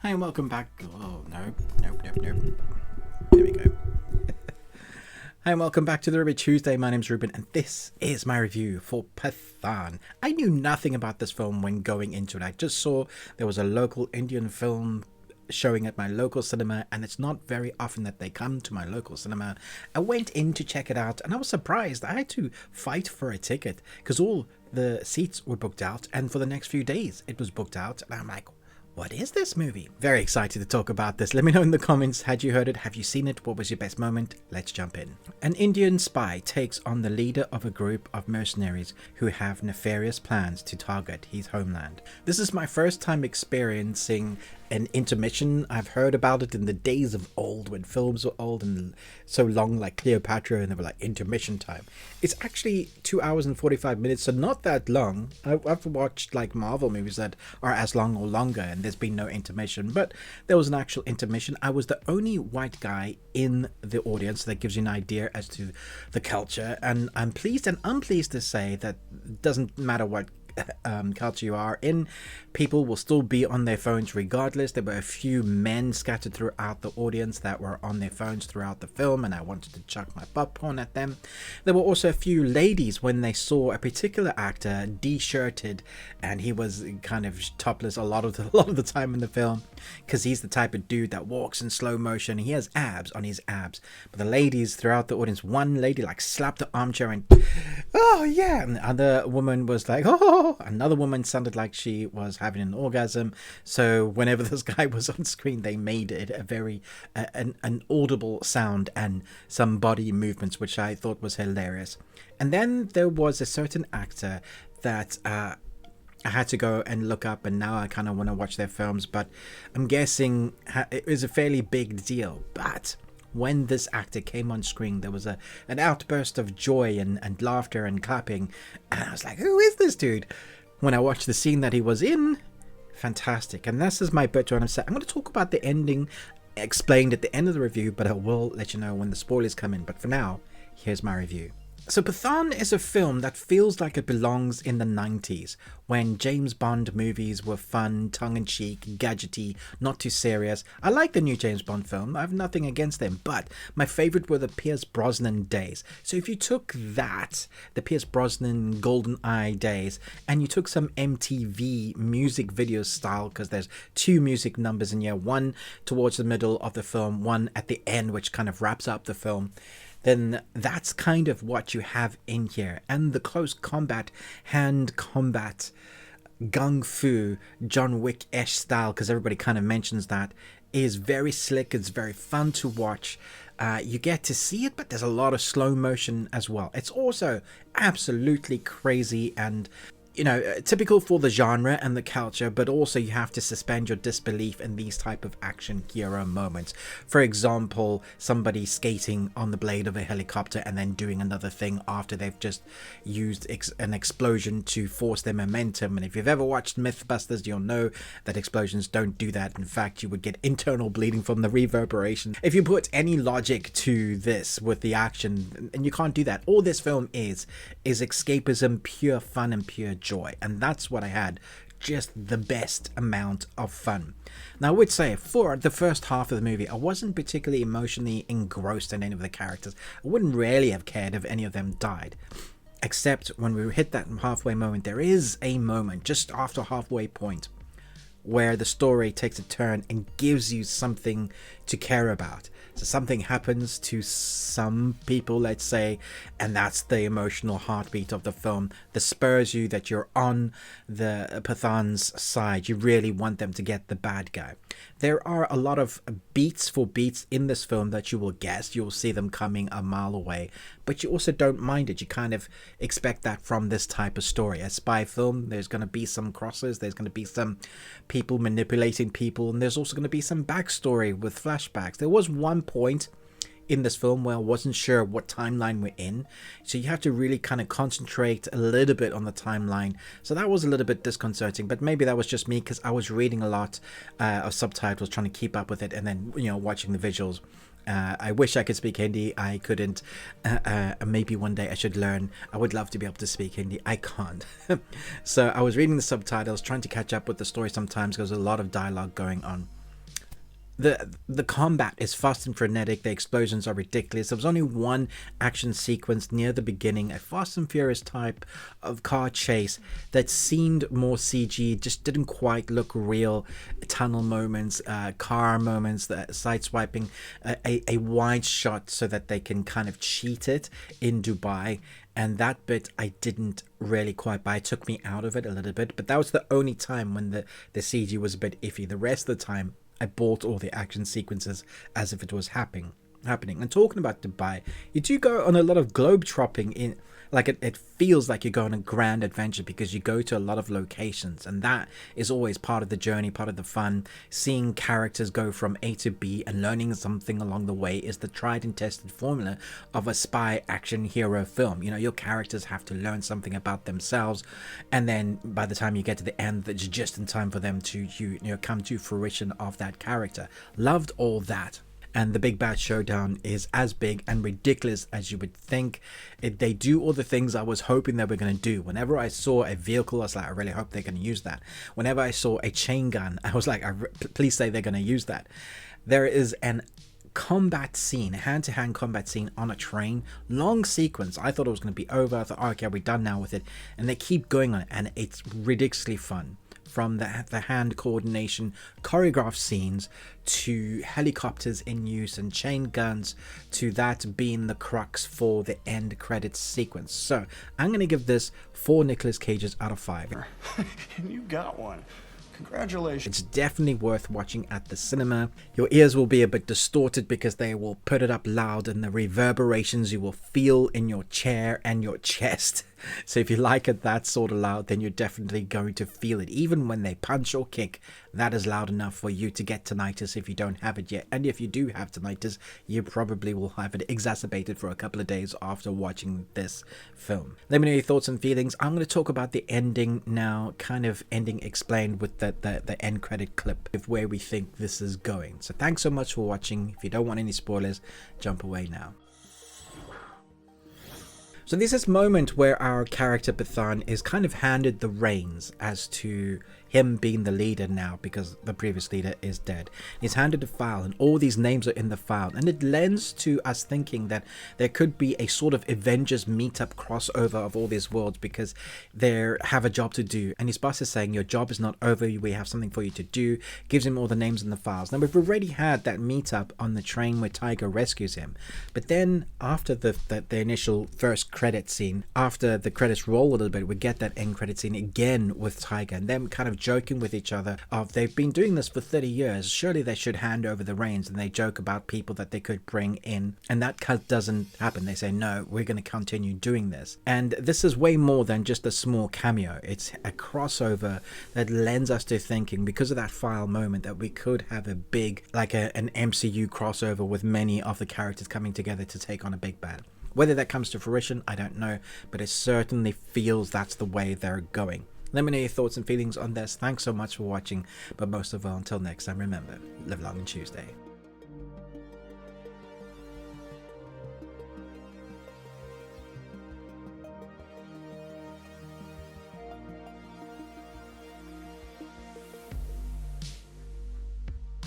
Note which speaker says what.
Speaker 1: Hi and welcome back. Oh, no. Nope. There we go. Hi and welcome back to the Ruby Tuesday. My name's Ruben and this is my review for Pathaan. I knew nothing about this film when going into it. I just saw there was a local Indian film showing at my local cinema, and it's not very often that they come to my local cinema. I went in to check it out and I was surprised. I had to fight for a ticket because all the seats were booked out, and for the next few days it was booked out, and I'm like, what is this movie? Very excited to talk about this. Let me know in the comments, had you heard it? Have you seen it? What was your best moment? Let's jump in. An Indian spy takes on the leader of a group of mercenaries who have nefarious plans to target his homeland. This is my first time experiencing an intermission. I've heard about it in the days of old, when films were old and so long, like Cleopatra, and they were like intermission time. It's actually 2 hours and 45 minutes, so not that long. I've watched like Marvel movies that are as long or longer and there's been no intermission, but there was an actual intermission. I was the only white guy in the audience. That gives you an idea as to the culture, and I'm pleased and unpleased to say that it doesn't matter what culture you are in, people will still be on their phones regardless. There were a few men scattered throughout the audience that were on their phones throughout the film, and I wanted to chuck my popcorn at them. There were also a few ladies when they saw a particular actor de-shirted, and he was kind of topless a lot of the time in the film, because he's the type of dude that walks in slow motion. He has abs on his abs, but the ladies throughout the audience, one lady like slapped the armchair and oh yeah, and the other woman was like oh. Another woman sounded like she was having an orgasm. So whenever this guy was on screen, they made it a very an audible sound and some body movements, which I thought was hilarious. And then there was a certain actor that I had to go and look up, and now I kind of want to watch their films, but I'm guessing it was a fairly big deal. But when this actor came on screen, there was an outburst of joy and laughter and clapping, and I was like, who is this dude? When I watched the scene that he was in, fantastic. And this is my bit to understand. I'm going to talk about the ending explained at the end of the review, but I will let you know when the spoilers come in. But for now, here's my review. So Pathaan is a film that feels like it belongs in the 90s, when James Bond movies were fun, tongue-in-cheek, gadgety, not too serious. I like the new James Bond film, I have nothing against them, but my favorite were the Pierce Brosnan days. So if you took that, the Pierce Brosnan Golden Eye days, and you took some MTV music video style, because there's two music numbers in here, one towards the middle of the film, one at the end, which kind of wraps up the film, then that's kind of what you have in here. And the close combat, hand combat, gung fu, John Wick-ish style, because everybody kind of mentions that, is very slick. It's very fun to watch. You get to see it, but there's a lot of slow motion as well. It's also absolutely crazy and, you know, typical for the genre and the culture, but also you have to suspend your disbelief in these type of action hero moments. For example, somebody skating on the blade of a helicopter and then doing another thing after they've just used an explosion to force their momentum. And if you've ever watched Mythbusters, you'll know that explosions don't do that. In fact, you would get internal bleeding from the reverberation if you put any logic to this with the action, and you can't do that. All this film is escapism, pure fun and pure joy, and that's what I had, just the best amount of fun. Now I would say for the first half of the movie I wasn't particularly emotionally engrossed in any of the characters. I wouldn't really have cared if any of them died, except when we hit that halfway moment. There is a moment just after halfway point where the story takes a turn and gives you something to care about. So something happens to some people, let's say, and that's the emotional heartbeat of the film that spurs you that you're on the Pathaan's side. You really want them to get the bad guy. There are a lot of beats for beats in this film that you will guess. You'll see them coming a mile away, but you also don't mind it. You kind of expect that from this type of story. A spy film, there's going to be some crosses, there's going to be some people manipulating people, and there's also going to be some backstory with flashbacks. There was one point in this film where I wasn't sure what timeline we're in, so you have to really kind of concentrate a little bit on the timeline. So that was a little bit disconcerting, but maybe that was just me because I was reading a lot of subtitles, trying to keep up with it, and then, you know, watching the visuals. I wish I could speak Hindi. I couldn't. Maybe one day I should learn. I would love to be able to speak Hindi. I can't. So I was reading the subtitles, trying to catch up with the story sometimes because there's a lot of dialogue going on. The combat is fast and frenetic. The explosions are ridiculous. There was only one action sequence near the beginning, a Fast and Furious type of car chase that seemed more CG, just didn't quite look real. Tunnel moments, car moments, side swiping, a wide shot so that they can kind of cheat it in Dubai. And that bit I didn't really quite buy. It took me out of it a little bit, but that was the only time when the CG was a bit iffy. The rest of the time I bought all the action sequences as if it was happening. And talking about Dubai, you do go on a lot of globe tropping in, like it feels like you go on a grand adventure because you go to a lot of locations, and that is always part of the journey, part of the fun. Seeing characters go from A to B and learning something along the way is the tried and tested formula of a spy action hero film. You know, your characters have to learn something about themselves, and then by the time you get to the end, it's just in time for them to come to fruition of that character. Loved all that. And the big bad showdown is as big and ridiculous as you would think. They do all the things I was hoping they were going to do. Whenever I saw a vehicle, I was like, I really hope they're going to use that. Whenever I saw a chain gun, I was like, please say they're going to use that. There is an combat scene, hand-to-hand combat scene on a train, long sequence. I thought it was going to be over. I thought, oh, okay, we're done now with it. And they keep going on it, and it's ridiculously fun. From the hand coordination, choreographed scenes, to helicopters in use and chain guns, to that being the crux for the end credits sequence. So I'm going to give this 4 Nicolas Cages out of 5.
Speaker 2: You got one. Congratulations.
Speaker 1: It's definitely worth watching at the cinema. Your ears will be a bit distorted because they will put it up loud, and the reverberations you will feel in your chair and your chest. So if you like it that sort of loud, then you're definitely going to feel it. Even when they punch or kick, that is loud enough for you to get tinnitus if you don't have it yet. And if you do have tinnitus, you probably will have it exacerbated for a couple of days after watching this film. Let me know your thoughts and feelings. I'm going to talk about the ending now, kind of ending explained with the end credit clip of where we think this is going. So thanks so much for watching. If you don't want any spoilers, jump away now. So there's this moment where our character Pathaan is kind of handed the reins as to him being the leader now, because the previous leader is dead. He's handed a file, and all these names are in the file, and it lends to us thinking that there could be a sort of Avengers meetup crossover of all these worlds, because they have a job to do, and his boss is saying, your job is not over, we have something for you to do. Gives him all the names in the files. Now we've already had that meetup on the train where Tiger rescues him, but then after the initial first credit scene, after the credits roll a little bit, we get that end credit scene again with Tiger and them kind of joking with each other of, they've been doing this for 30 years, surely they should hand over the reins, and they joke about people that they could bring in, and that doesn't happen. They say, no, we're going to continue doing this. And this is way more than just a small cameo. It's a crossover that lends us to thinking, because of that file moment, that we could have a big, like an MCU crossover with many of the characters coming together to take on a big bad. Whether that comes to fruition, I don't know, but it certainly feels that's the way they're going. Let me know your thoughts and feelings on this. Thanks so much for watching, but most of all, until next time, remember, live long and Tuesday.